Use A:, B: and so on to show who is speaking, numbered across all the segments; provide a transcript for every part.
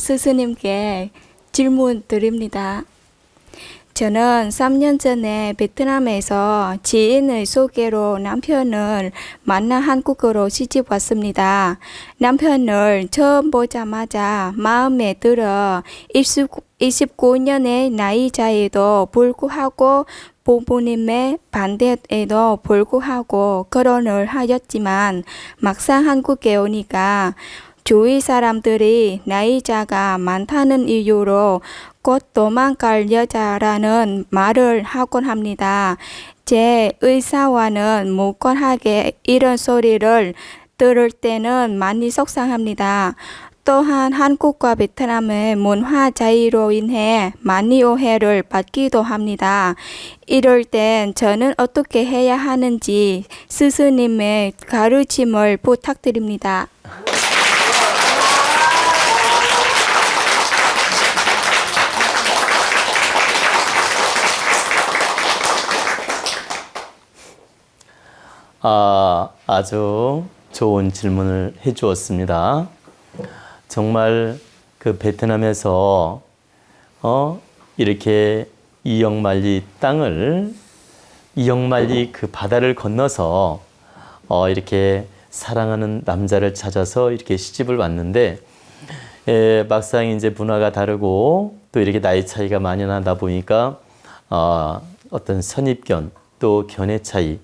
A: 스승님께 질문 드립니다. 저는 3년 전에 베트남에서 지인의 소개로 남편을 만나 한국으로 시집 왔습니다. 남편을 처음 보자마자 마음에 들어 29년의 나이 차이에도 불구하고 부모님의 반대에도 불구하고 결혼을 하였지만 막상 한국에 오니까 주위 사람들이 나이차가 많다는 이유로 곧 도망갈 여자라는 말을 하곤 합니다. 제 의사와는 무관하게 이런 소리를 들을 때는 많이 속상합니다. 또한 한국과 베트남의 문화 차이로 인해 많이 오해를 받기도 합니다. 이럴 땐 저는 어떻게 해야 하는지 스승님의 가르침을 부탁드립니다.
B: 아주 좋은 질문을 해 주었습니다. 정말 그 베트남에서 이렇게 이영만리 땅을 이영만리 그 바다를 건너서 이렇게 사랑하는 남자를 찾아서 이렇게 시집을 왔는데 막상 이제 문화가 다르고 또 이렇게 나이 차이가 많이 나다 보니까 어떤 선입견 또 견해 차이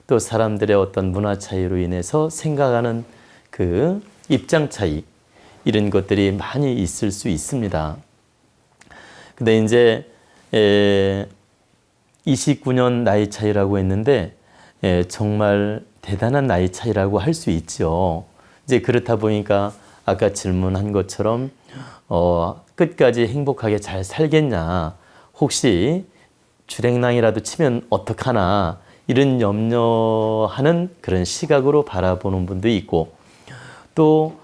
B: 또 사람들의 어떤 문화 차이로 인해서 생각하는 그 입장 차이 이런 것들이 많이 있을 수 있습니다. 근데 이제 29년 나이 차이라고 했는데 정말 대단한 나이 차이라고 할 수 있죠. 이제 그렇다 보니까 아까 질문한 것처럼 끝까지 행복하게 잘 살겠냐, 혹시 주랭랑이라도 치면 어떡하나 이런 염려하는 그런 시각으로 바라보는 분도 있고, 또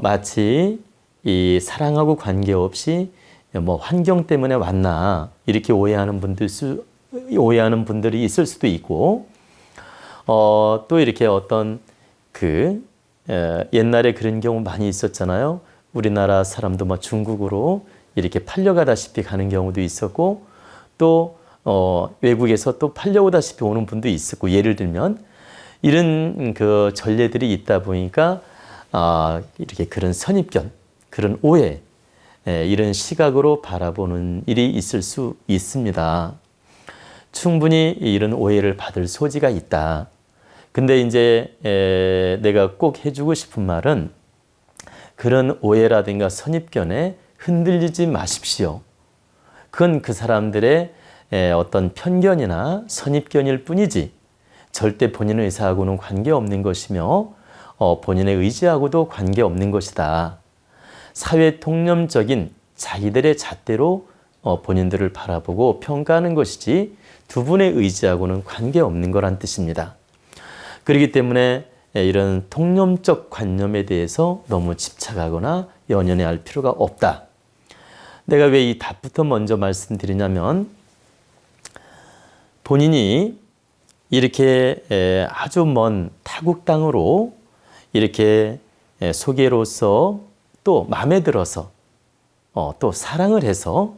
B: 마치 이 사랑하고 관계없이 뭐 환경 때문에 왔나 이렇게 오해하는 분들이 있을 수도 있고, 또 이렇게 어떤 옛날에 그런 경우 많이 있었잖아요. 우리나라 사람도 막 중국으로 이렇게 팔려가다시피 가는 경우도 있었고, 또 외국에서 또 팔려오다시피 오는 분도 있었고, 예를 들면 이런 그 전례들이 있다 보니까 이렇게 그런 선입견, 그런 오해, 이런 시각으로 바라보는 일이 있을 수 있습니다. 충분히 이런 오해를 받을 소지가 있다. 근데 이제 내가 꼭 해주고 싶은 말은 그런 오해라든가 선입견에 흔들리지 마십시오. 그건 그 사람들의 어떤 편견이나 선입견일 뿐이지 절대 본인의 의사하고는 관계없는 것이며 본인의 의지하고도 관계없는 것이다. 사회 통념적인 자기들의 잣대로 본인들을 바라보고 평가하는 것이지 두 분의 의지하고는 관계없는 거란 뜻입니다. 그렇기 때문에 이런 통념적 관념에 대해서 너무 집착하거나 연연해할 필요가 없다. 내가 왜 이 답부터 먼저 말씀드리냐면, 본인이 이렇게 아주 먼 타국 땅으로 이렇게 소개로서 또 마음에 들어서 또 사랑을 해서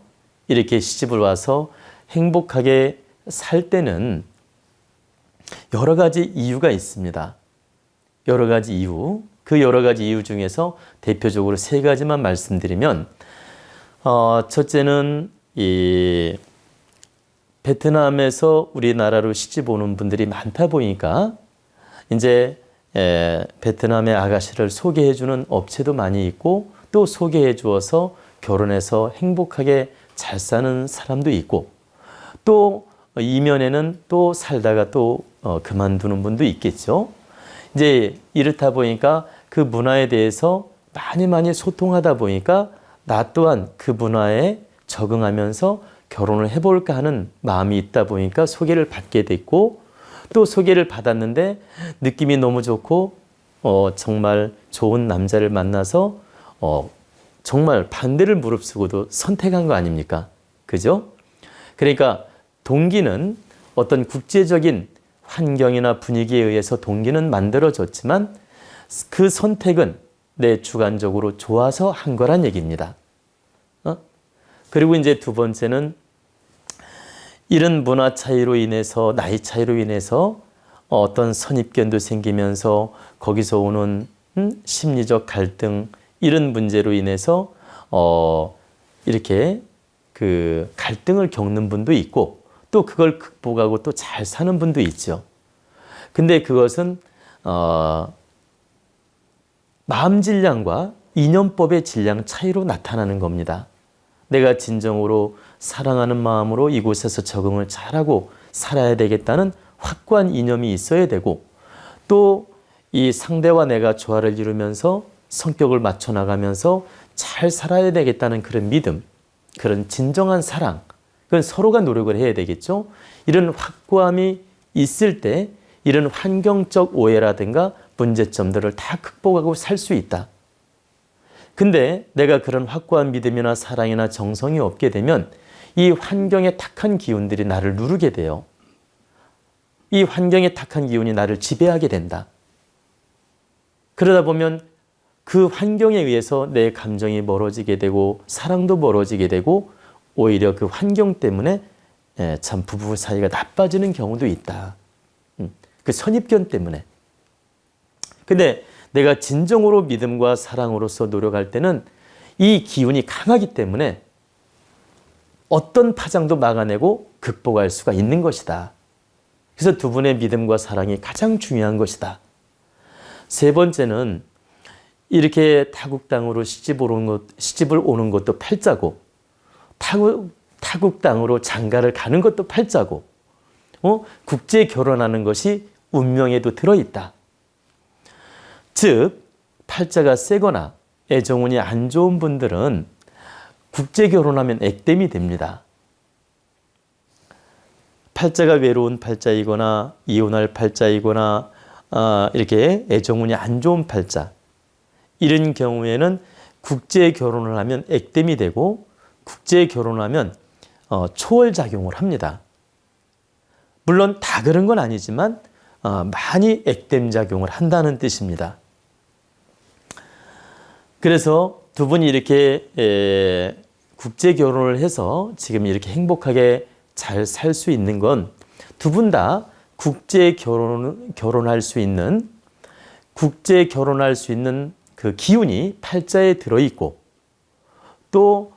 B: 이렇게 시집을 와서 행복하게 살 때는 여러 가지 이유가 있습니다. 여러 가지 이유, 그 여러 가지 이유 중에서 대표적으로 세 가지만 말씀드리면, 첫째는 이 베트남에서 우리나라로 시집 오는 분들이 많다 보니까 이제 베트남의 아가씨를 소개해 주는 업체도 많이 있고, 또 소개해 주어서 결혼해서 행복하게 잘 사는 사람도 있고, 또 이면에는 또 살다가 또 그만두는 분도 있겠죠. 이제 이렇다 보니까 그 문화에 대해서 많이 소통하다 보니까 나 또한 그 문화에 적응하면서 결혼을 해볼까 하는 마음이 있다 보니까 소개를 받게 됐고, 또 소개를 받았는데 느낌이 너무 좋고 정말 좋은 남자를 만나서 정말 반대를 무릅쓰고도 선택한 거 아닙니까? 그죠? 그러니까 동기는 어떤 국제적인 환경이나 분위기에 의해서 동기는 만들어졌지만 그 선택은 내 주관적으로 좋아서 한 거란 얘기입니다. 그리고 이제 두 번째는 이런 문화 차이로 인해서, 나이 차이로 인해서 어떤 선입견도 생기면서 거기서 오는 심리적 갈등, 이런 문제로 인해서 이렇게 그 갈등을 겪는 분도 있고, 또 그걸 극복하고 또 잘 사는 분도 있죠. 근데 그것은 마음 질량과 인연법의 질량 차이로 나타나는 겁니다. 내가 진정으로 사랑하는 마음으로 이곳에서 적응을 잘하고 살아야 되겠다는 확고한 이념이 있어야 되고, 또 이 상대와 내가 조화를 이루면서 성격을 맞춰 나가면서 잘 살아야 되겠다는 그런 믿음, 그런 진정한 사랑, 그건 서로가 노력을 해야 되겠죠. 이런 확고함이 있을 때 이런 환경적 오해라든가 문제점들을 다 극복하고 살 수 있다. 근데 내가 그런 확고한 믿음이나 사랑이나 정성이 없게 되면 이 환경의 탁한 기운들이 나를 누르게 돼요. 이 환경의 탁한 기운이 나를 지배하게 된다. 그러다 보면 그 환경에 의해서 내 감정이 멀어지게 되고 사랑도 멀어지게 되고, 오히려 그 환경 때문에 참 부부 사이가 나빠지는 경우도 있다. 그 선입견 때문에. 근데 내가 진정으로 믿음과 사랑으로서 노력할 때는 이 기운이 강하기 때문에 어떤 파장도 막아내고 극복할 수가 있는 것이다. 그래서 두 분의 믿음과 사랑이 가장 중요한 것이다. 세 번째는 이렇게 타국 땅으로 시집을 오는 것도 팔자고, 타국 땅으로 장가를 가는 것도 팔자고, 국제 결혼하는 것이 운명에도 들어있다. 즉 팔자가 세거나 애정운이 안 좋은 분들은 국제 결혼하면 액땜이 됩니다. 팔자가 외로운 팔자이거나 이혼할 팔자이거나 이렇게 애정운이 안 좋은 팔자, 이런 경우에는 국제 결혼을 하면 액땜이 되고, 국제 결혼하면 초월작용을 합니다. 물론 다 그런 건 아니지만 많이 액땜 작용을 한다는 뜻입니다. 그래서 두 분이 이렇게 국제 결혼을 해서 지금 이렇게 행복하게 잘 살 수 있는 건 두 분 다 국제 결혼할 수 있는 그 기운이 팔자에 들어있고, 또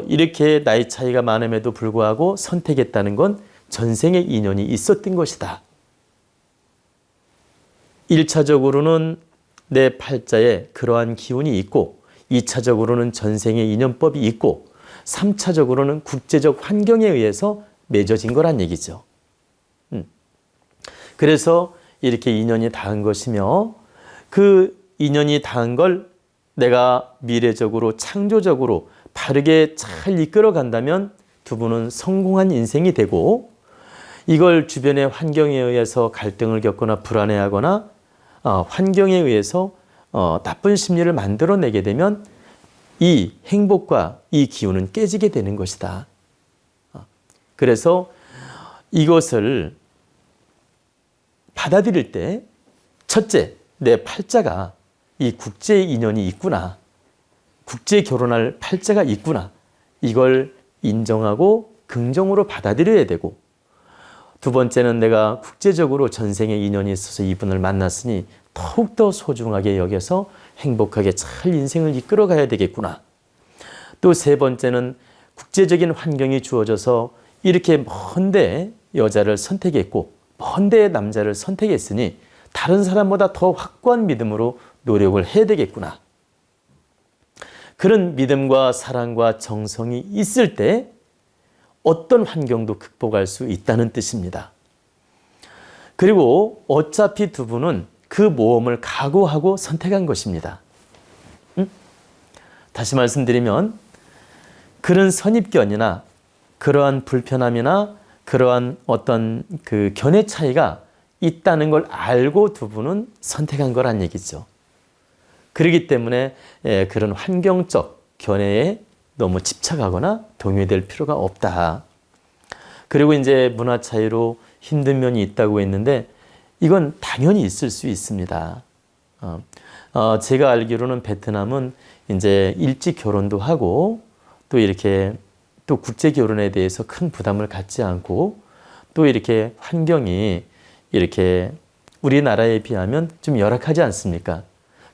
B: 이렇게 나이 차이가 많음에도 불구하고 선택했다는 건 전생의 인연이 있었던 것이다. 1차적으로는 내 팔자에 그러한 기운이 있고, 2차적으로는 전생의 인연법이 있고, 3차적으로는 국제적 환경에 의해서 맺어진 거란 얘기죠. 그래서 이렇게 인연이 닿은 것이며, 그 인연이 닿은 걸 내가 미래적으로 창조적으로 바르게 잘 이끌어 간다면 두 분은 성공한 인생이 되고, 이걸 주변의 환경에 의해서 갈등을 겪거나 불안해하거나 환경에 의해서 나쁜 심리를 만들어내게 되면 이 행복과 이 기운은 깨지게 되는 것이다. 그래서 이것을 받아들일 때 첫째, 내 팔자가 이 국제 인연이 있구나, 국제 결혼할 팔자가 있구나, 이걸 인정하고 긍정으로 받아들여야 되고, 두 번째는 내가 국제적으로 전생에 인연이 있어서 이분을 만났으니 더욱더 소중하게 여겨서 행복하게 잘 인생을 이끌어 가야 되겠구나. 또 세 번째는 국제적인 환경이 주어져서 이렇게 먼데 여자를 선택했고 먼데 남자를 선택했으니 다른 사람보다 더 확고한 믿음으로 노력을 해야 되겠구나. 그런 믿음과 사랑과 정성이 있을 때 어떤 환경도 극복할 수 있다는 뜻입니다. 그리고 어차피 두 분은 그 모험을 각오하고 선택한 것입니다. 다시 말씀드리면 그런 선입견이나 그러한 불편함이나 그러한 어떤 그 견해 차이가 있다는 걸 알고 두 분은 선택한 거란 얘기죠. 그렇기 때문에 그런 환경적 견해에 너무 집착하거나 동요될 필요가 없다. 그리고 이제 문화 차이로 힘든 면이 있다고 했는데 이건 당연히 있을 수 있습니다. 제가 알기로는 베트남은 이제 일찍 결혼도 하고 또 이렇게 또 국제 결혼에 대해서 큰 부담을 갖지 않고 또 이렇게 환경이 이렇게 우리나라에 비하면 좀 열악하지 않습니까?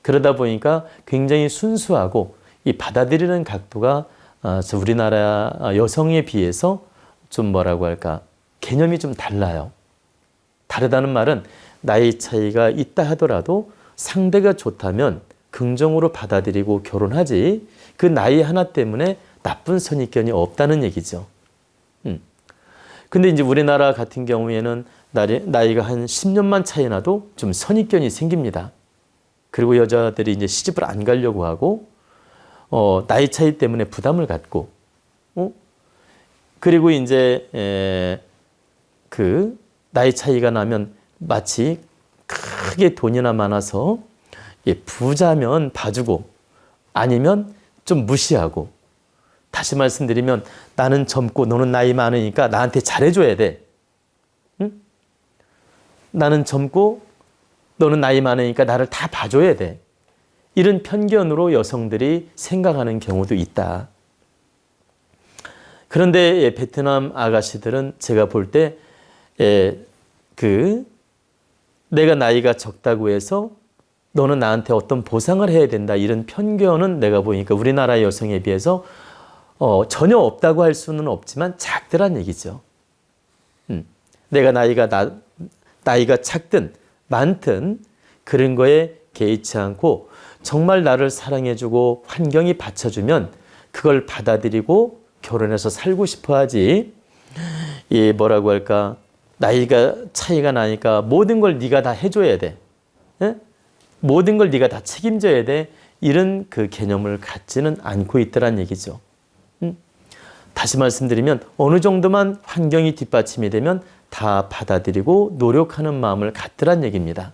B: 그러다 보니까 굉장히 순수하고 이 받아들이는 각도가 우리나라 여성에 비해서 좀 뭐라고 할까 개념이 좀 달라요. 다르다는 말은 나이 차이가 있다 하더라도 상대가 좋다면 긍정으로 받아들이고 결혼하지 그 나이 하나 때문에 나쁜 선입견이 없다는 얘기죠. 근데 이제 우리나라 같은 경우에는 나이가 한 10년만 차이 나도 좀 선입견이 생깁니다. 그리고 여자들이 이제 시집을 안 가려고 하고, 나이 차이 때문에 부담을 갖고, 그리고 이제, 그, 나이 차이가 나면 마치 크게 돈이나 많아서, 부자면 봐주고, 아니면 좀 무시하고, 다시 말씀드리면 나는 젊고 너는 나이 많으니까 나한테 잘해줘야 돼. 응? 나는 젊고 너는 나이 많으니까 나를 다 봐줘야 돼. 이런 편견으로 여성들이 생각하는 경우도 있다. 그런데 베트남 아가씨들은 제가 볼 때 내가 나이가 적다고 해서 너는 나한테 어떤 보상을 해야 된다. 이런 편견은 내가 보니까 우리나라 여성에 비해서 전혀 없다고 할 수는 없지만 작더란 얘기죠. 내가 나이가 작든 많든 그런 거에 개의치 않고 정말 나를 사랑해주고 환경이 받쳐주면 그걸 받아들이고 결혼해서 살고 싶어 하지. 뭐라고 할까? 나이가 차이가 나니까 모든 걸 네가 다 해줘야 돼. 에? 모든 걸 네가 다 책임져야 돼. 이런 그 개념을 갖지는 않고 있더란 얘기죠. 다시 말씀드리면 어느 정도만 환경이 뒷받침이 되면 다 받아들이고 노력하는 마음을 갖더란 얘기입니다.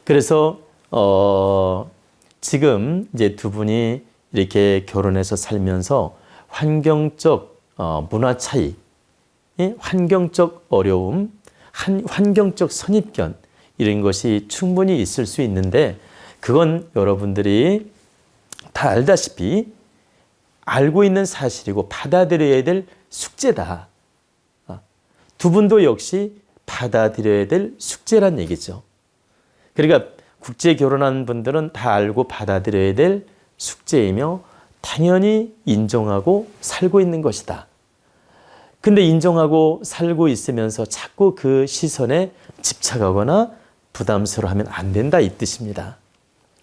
B: 그래서 지금 이제 두 분이 이렇게 결혼해서 살면서 환경적 문화 차이, 환경적 어려움, 환경적 선입견 이런 것이 충분히 있을 수 있는데 그건 여러분들이 다 알다시피 알고 있는 사실이고 받아들여야 될 숙제다. 두 분도 역시 받아들여야 될 숙제란 얘기죠. 그러니까 국제 결혼한 분들은 다 알고 받아들여야 될 숙제이며 당연히 인정하고 살고 있는 것이다. 근데 인정하고 살고 있으면서 자꾸 그 시선에 집착하거나 부담스러워하면 안 된다 이 뜻입니다.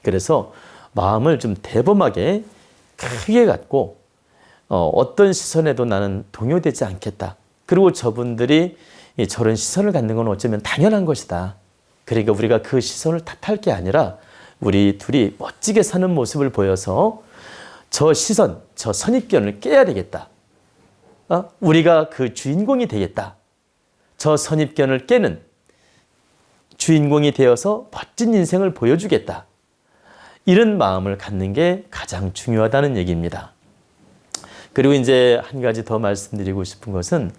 B: 그래서 마음을 좀 대범하게 크게 갖고 어떤 시선에도 나는 동요되지 않겠다. 그리고 저분들이 저런 시선을 갖는 건 어쩌면 당연한 것이다. 그러니까 우리가 그 시선을 탓할 게 아니라 우리 둘이 멋지게 사는 모습을 보여서 저 시선, 저 선입견을 깨야 되겠다. 우리가 그 주인공이 되겠다. 저 선입견을 깨는 주인공이 되어서 멋진 인생을 보여주겠다. 이런 마음을 갖는 게 가장 중요하다는 얘기입니다. 그리고 이제 한 가지 더 말씀드리고 싶은 것은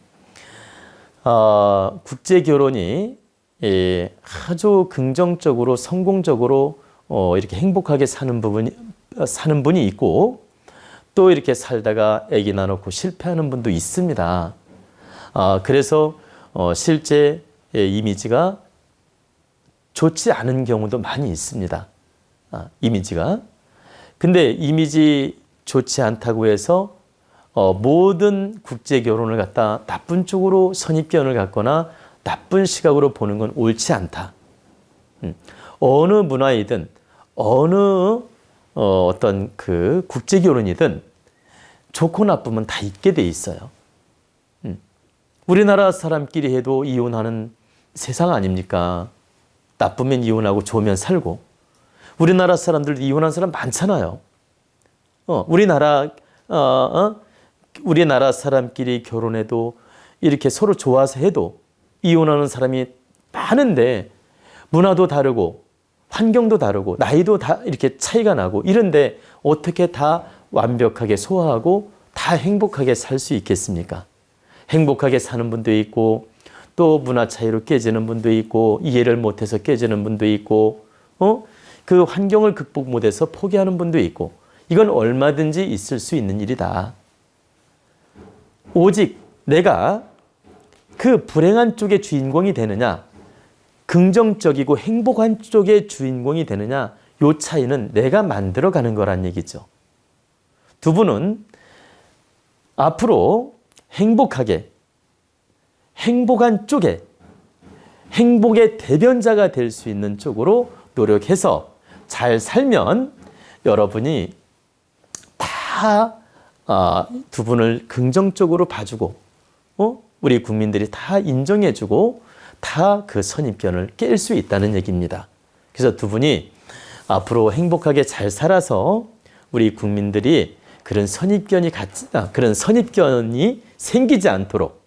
B: 국제 결혼이 아주 긍정적으로 성공적으로 이렇게 행복하게 사는 분이 있고 또 이렇게 살다가 아기 낳아놓고 실패하는 분도 있습니다. 그래서 실제 이미지가 좋지 않은 경우도 많이 있습니다. 이미지가. 근데 이미지 좋지 않다고 해서 모든 국제 결혼을 갖다 나쁜 쪽으로 선입견을 갖거나 나쁜 시각으로 보는 건 옳지 않다. 어느 문화이든 어느 어떤 그 국제 결혼이든 좋고 나쁨은 다 있게 돼 있어요. 우리나라 사람끼리 해도 이혼하는 세상 아닙니까? 나쁘면 이혼하고 좋으면 살고. 우리나라 사람들 이혼한 사람 많잖아요. 우리나라 사람끼리 결혼해도 이렇게 서로 좋아서 해도 이혼하는 사람이 많은데 문화도 다르고 환경도 다르고 나이도 다 이렇게 차이가 나고 이런데 어떻게 다 완벽하게 소화하고 다 행복하게 살 수 있겠습니까? 행복하게 사는 분도 있고 또 문화 차이로 깨지는 분도 있고 이해를 못해서 깨지는 분도 있고 그 환경을 극복 못해서 포기하는 분도 있고 이건 얼마든지 있을 수 있는 일이다. 오직 내가 그 불행한 쪽의 주인공이 되느냐 긍정적이고 행복한 쪽의 주인공이 되느냐 요 차이는 내가 만들어가는 거란 얘기죠. 두 분은 앞으로 행복하게 행복한 쪽에 행복의 대변자가 될 수 있는 쪽으로 노력해서 잘 살면 여러분이 다 두 분을 긍정적으로 봐주고 우리 국민들이 다 인정해주고 다 그 선입견을 깰 수 있다는 얘기입니다. 그래서 두 분이 앞으로 행복하게 잘 살아서 우리 국민들이 그런 선입견이 생기지 않도록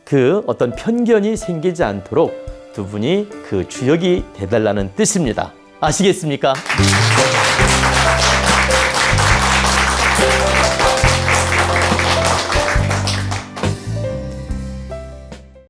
B: 그 어떤 편견이 생기지 않도록 두 분이 그 주역이 되달라는 뜻입니다. 아시겠습니까?